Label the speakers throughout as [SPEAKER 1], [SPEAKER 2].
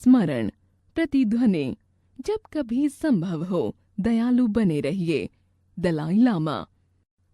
[SPEAKER 1] स्मरण, प्रतिध्वनि। जब कभी संभव हो दयालु बने रहिए। दलाई लामा।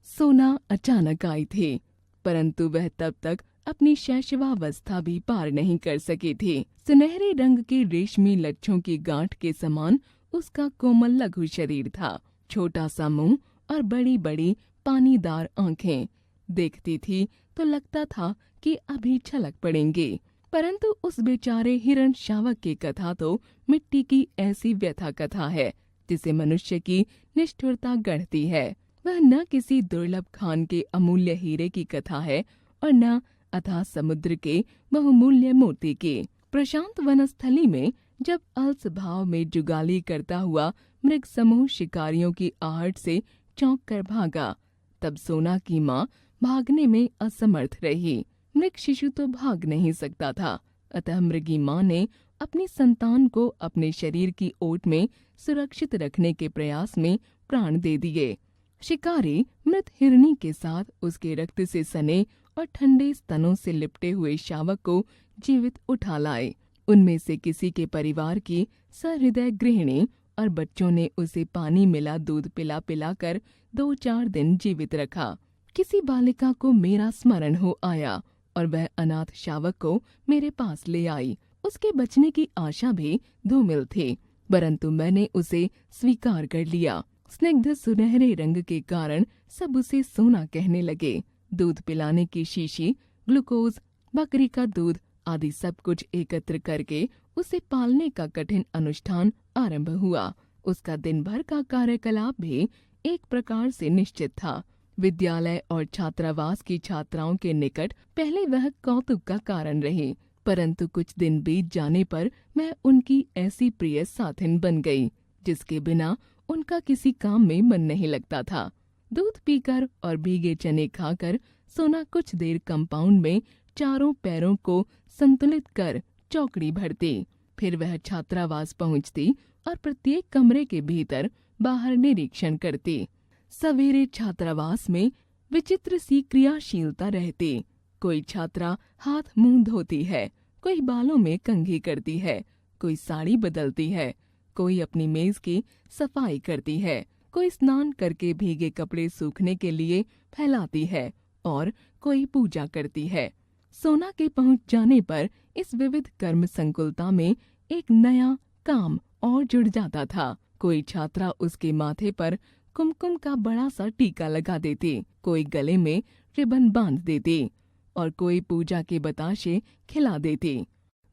[SPEAKER 1] सोना अचानक आई थी, परंतु वह तब तक अपनी शैशवावस्था भी पार नहीं कर सकी थी। सुनहरे रंग के रेशमी लच्छों की गांठ के समान उसका कोमल लघु शरीर था। छोटा सा मुंह और बड़ी बड़ी पानीदार आंखें। देखती थी तो लगता था कि अभी छलक पड़ेंगी। परंतु उस बेचारे हिरण शावक की कथा तो मिट्टी की ऐसी व्यथा कथा है जिसे मनुष्य की निष्ठुरता गढ़ती है। वह न किसी दुर्लभ खान के अमूल्य हीरे की कथा है और न अथाह समुद्र के बहुमूल्य मोती की। प्रशांत वनस्थली में जब अलस भाव में जुगाली करता हुआ मृग समूह शिकारियों की आहट से चौंक कर भागा, तब सोना की माँ भागने में असमर्थ रही। मृग शिशु तो भाग नहीं सकता था, अतः मृगी माँ ने अपनी संतान को अपने शरीर की ओट में सुरक्षित रखने के प्रयास में प्राण दे दिए। शिकारी मृत हिरनी के साथ उसके रक्त से सने और ठंडे स्तनों से लिपटे हुए शावक को जीवित उठा लाए। उनमें से किसी के परिवार की सहृदय गृहिणी और बच्चों ने उसे पानी मिला दूध पिला पिला कर 2-4 दिन जीवित रखा। किसी बालिका को मेरा स्मरण हो आया और वह अनाथ शावक को मेरे पास ले आई। उसके बचने की आशा भी धूमिल थी, परंतु मैंने उसे स्वीकार कर लिया। स्निग्ध सुनहरे रंग के कारण सब उसे सोना कहने लगे। दूध पिलाने की शीशी, ग्लूकोज, बकरी का दूध आदि सब कुछ एकत्र करके उसे पालने का कठिन अनुष्ठान आरंभ हुआ। उसका दिन भर का कार्यकलाप भी एक प्रकार से निश्चित था। विद्यालय और छात्रावास की छात्राओं के निकट पहले वह कौतुक का कारण रही, परंतु कुछ दिन बीत जाने पर मैं उनकी ऐसी प्रिय साथिन बन गई जिसके बिना उनका किसी काम में मन नहीं लगता था। दूध पीकर और भीगे चने खाकर सोना कुछ देर कंपाउंड में चारों पैरों को संतुलित कर चौकड़ी भरती। फिर वह छात्रावास पहुंचती और प्रत्येक कमरे के भीतर बाहर निरीक्षण करती। सवेरे छात्रावास में विचित्र सी क्रियाशीलता रहती। कोई छात्रा हाथ मुंह धोती है, कोई बालों में कंघी करती है, कोई साड़ी बदलती है, कोई अपनी मेज की सफाई करती है, कोई स्नान करके भीगे कपड़े सूखने के लिए फैलाती है और कोई पूजा करती है। सोना के पहुंच जाने पर इस विविध कर्म संकुलता में एक नया काम और जुड़ जाता था। कोई छात्रा उसके माथे पर कुमकुम का बड़ा सा टीका लगा देती, कोई गले में रिबन बांध देती और कोई पूजा के बताशे खिला देती।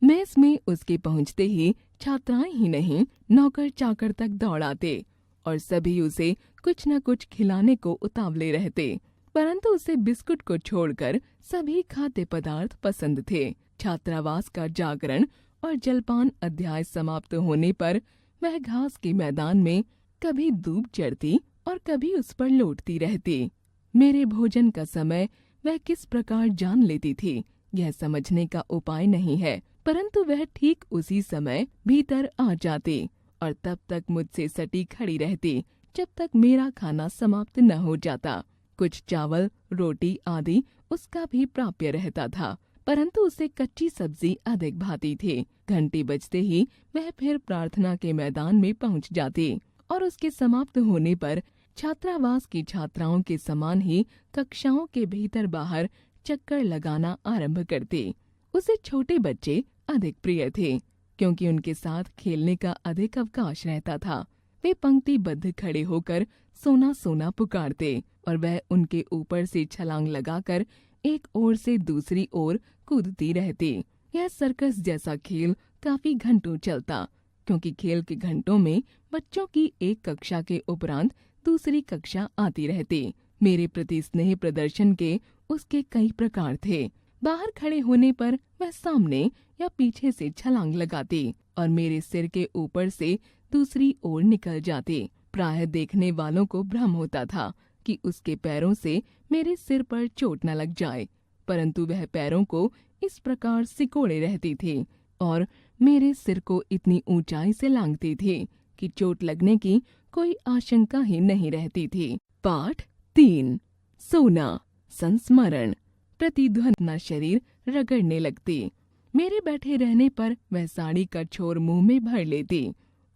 [SPEAKER 1] मेस में उसके पहुंचते ही छात्राएं ही नहीं, नौकर चाकर तक दौड़ आते और सभी उसे कुछ न कुछ खिलाने को उतावले रहते। परंतु उसे बिस्कुट को छोड़कर सभी खाद्य पदार्थ पसंद थे। छात्रावास का जागरण और जलपान अध्याय समाप्त होने पर वह घास के मैदान में कभी दूब चढ़ती और कभी उस पर लौटती रहती। मेरे भोजन का समय वह किस प्रकार जान लेती थी, यह समझने का उपाय नहीं है, परंतु वह ठीक उसी समय भीतर आ जाती और तब तक मुझसे सटी खड़ी रहती जब तक मेरा खाना समाप्त न हो जाता। कुछ चावल, रोटी आदि उसका भी प्राप्य रहता था, परंतु उसे कच्ची सब्जी अधिक भाती थी। घंटी बजते ही वह फिर प्रार्थना के मैदान में पहुंच जाती और उसके समाप्त होने पर छात्रावास की छात्राओं के समान ही कक्षाओं के भीतर बाहर चक्कर लगाना आरंभ करती। उसे छोटे बच्चे अधिक प्रिय थे, क्योंकि उनके साथ खेलने का अधिक अवकाश रहता था। वे पंक्तिबद्ध खड़े होकर सोना सोना पुकारते और वह उनके ऊपर से छलांग लगाकर एक ओर से दूसरी ओर कूदती रहती। यह सर्कस जैसा खेल काफी घंटों चलता, क्योंकि खेल के घंटों में बच्चों की एक कक्षा के उपरांत दूसरी कक्षा आती रहती। मेरे प्रति स्नेह प्रदर्शन के उसके कई प्रकार थे। बाहर खड़े होने पर वह सामने या पीछे से छलांग लगाती और मेरे सिर के ऊपर से दूसरी ओर निकल जाती। प्रायः देखने वालों को भ्रम होता था कि उसके पैरों से मेरे सिर पर चोट न लग जाए, परंतु वह पैरों को इस प्रकार सिकोड़े रहती थी और मेरे सिर को इतनी ऊंचाई से लांघती थी कि चोट लगने की कोई आशंका ही नहीं रहती थी। पाठ 3। सोना संस्मरण। प्रतिध्वनि अपना शरीर रगड़ने लगती। मेरे बैठे रहने पर वह साड़ी का छोर मुंह में भर लेती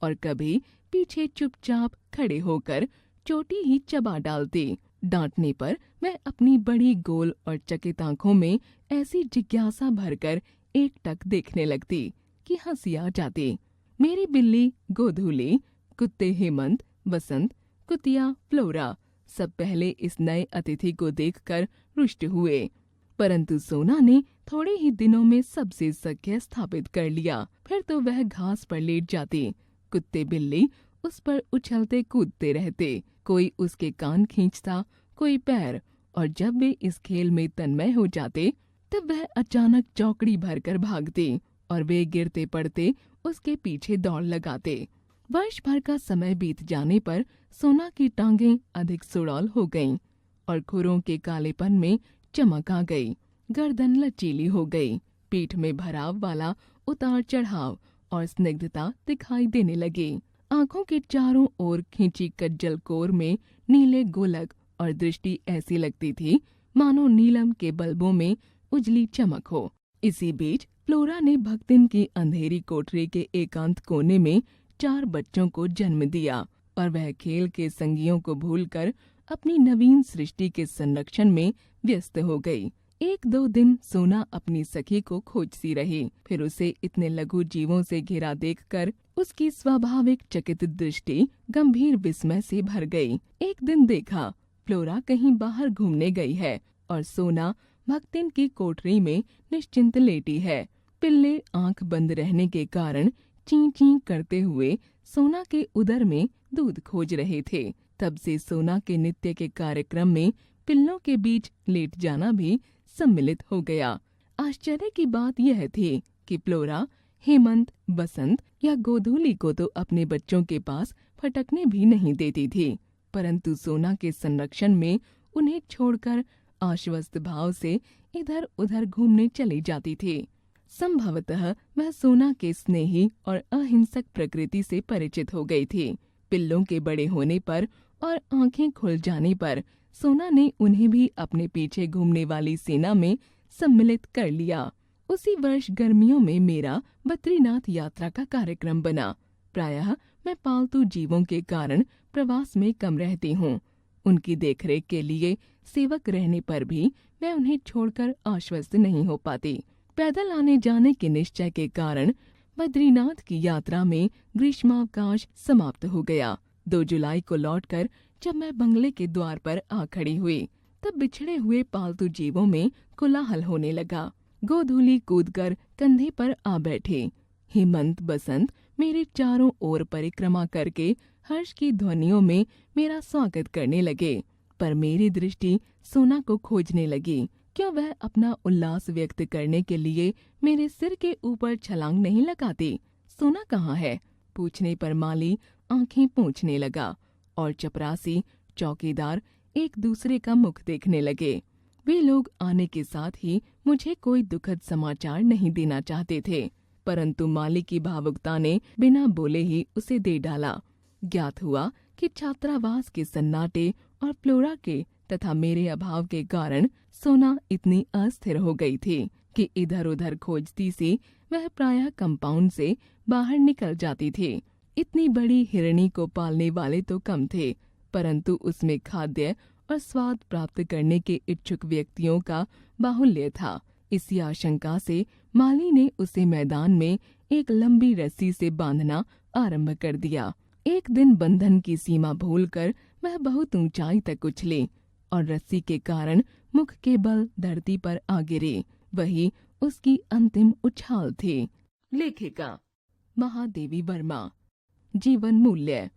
[SPEAKER 1] और कभी पीछे चुपचाप खड़े होकर चोटी ही चबा डालती। डांटने पर वह अपनी बड़ी गोल और चकित आंखों में ऐसी जिज्ञासा भरकर एकटक देखने लगती कि हंसी आ जाती। मेरी बिल्ली गोधूली, कुत्ते हेमंत, बसंत, कुतिया फ्लोरा सब पहले इस नए अतिथि को देखकर रुष्ट हुए, परंतु सोना ने थोड़े ही दिनों में सबसे सख्य स्थापित कर लिया। फिर तो वह घास पर लेट जाती, कुत्ते बिल्ली उस पर उछलते कूदते रहते, कोई उसके कान खींचता, कोई पैर, और जब वे इस खेल में तन्मय हो जाते तब वह अचानक चौकड़ी भरकर भागती और वे गिरते पड़ते उसके पीछे दौड़ लगाते। वर्ष भर का समय बीत जाने पर सोना की टांगें अधिक सुडौल हो गईं और खुरों के कालेपन में चमक आ गई, गर्दन लचीली हो गई, पीठ में भराव वाला उतार चढ़ाव और स्निग्धता दिखाई देने लगी। आंखों के चारों ओर खींची कज्जल कोर में नीले गोलक और दृष्टि ऐसी लगती थी मानो नीलम के बल्बों में उजली चमक हो। इसी बीच फ्लोरा ने भक्तिन की अंधेरी कोठरी के एकांत कोने में 4 बच्चों को जन्म दिया और वह खेल के संगियों को भूलकर अपनी नवीन सृष्टि के संरक्षण में व्यस्त हो गई। 1-2 दिन सोना अपनी सखी को खोजती रही, फिर उसे इतने लघु जीवों से घिरा देखकर उसकी स्वाभाविक चकित दृष्टि गंभीर विस्मय से भर गई। एक दिन देखा फ्लोरा कहीं बाहर घूमने गई है और सोना भक्तिन की कोठरी में निश्चिंत लेटी है। पिल्ले आंख बंद रहने के कारण ची ची करते हुए सोना के उदर में दूध खोज रहे थे। तब से सोना के नित्य के कार्यक्रम में पिल्लों के बीच लेट जाना भी सम्मिलित हो गया। आश्चर्य की बात यह थी कि फ्लोरा हेमंत, बसंत या गोधूली को तो अपने बच्चों के पास फटकने भी नहीं देती थी, परंतु सोना के संरक्षण में उन्हें छोड़कर आश्वस्त भाव से इधर उधर घूमने चली जाती थी। संभवतः वह सोना के स्नेही और अहिंसक प्रकृति से परिचित हो गई थी। पिल्लों के बड़े होने पर और आंखें खुल जाने पर सोना ने उन्हें भी अपने पीछे घूमने वाली सेना में सम्मिलित कर लिया। उसी वर्ष गर्मियों में मेरा बद्रीनाथ यात्रा का कार्यक्रम बना। प्रायः मैं पालतू जीवों के कारण प्रवास में कम रहती हूँ। उनकी देखरेख के लिए सेवक रहने पर भी मैं उन्हें छोड़कर आश्वस्त नहीं हो पाती। पैदल आने जाने के निश्चय के कारण बद्रीनाथ की यात्रा में ग्रीष्मावकाश समाप्त हो गया। 2 जुलाई को लौटकर जब मैं बंगले के द्वार पर आ खड़ी हुई तब बिछड़े हुए पालतू जीवों में कोलाहल होने लगा। गोधूली कूदकर कंधे पर आ बैठे। हेमंत, बसंत मेरे चारों ओर परिक्रमा करके हर्ष की ध्वनियों में मेरा स्वागत करने लगे, पर मेरी दृष्टि सोना को खोजने लगी। क्या वह अपना उल्लास व्यक्त करने के लिए मेरे सिर के ऊपर छलांग नहीं लगाती? सोना कहाँ है? पूछने पर माली आंखें पोंछने लगा और चपरासी, चौकीदार एक दूसरे का मुख देखने लगे। वे लोग आने के साथ ही मुझे कोई दुखद समाचार नहीं देना चाहते थे, परंतु माली की भावुकता ने बिना बोले ही उसे दे डाला। ज्ञात हुआ कि छात्रावास के सन्नाटे और फ्लोरा के तथा मेरे अभाव के कारण सोना इतनी अस्थिर हो गई थी कि इधर उधर खोजती सी वह प्रायः कंपाउंड से बाहर निकल जाती थी। इतनी बड़ी हिरणी को पालने वाले तो कम थे, परंतु उसमें खाद्य और स्वाद प्राप्त करने के इच्छुक व्यक्तियों का बाहुल्य था। इसी आशंका से माली ने उसे मैदान में एक लंबी रस्सी से बांधना आरंभ कर दिया। एक दिन बंधन की सीमा भूलकर वह बहुत ऊंचाई तक उछली और रस्सी के कारण मुख के बल धरती पर आ गिरी। वही उसकी अंतिम उछाल थी। लेखिका महादेवी वर्मा। जीवन मूल्य।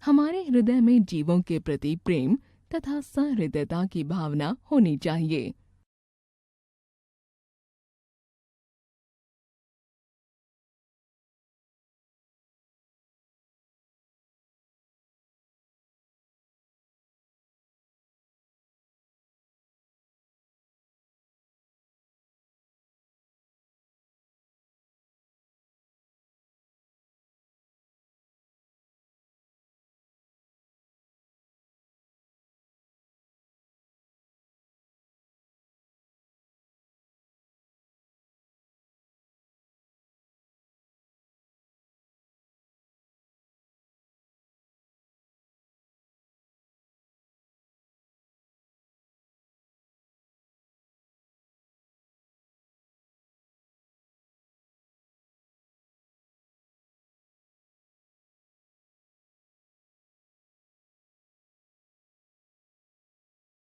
[SPEAKER 1] हमारे हृदय में जीवों के प्रति प्रेम तथा सहृदयता की भावना होनी चाहिए।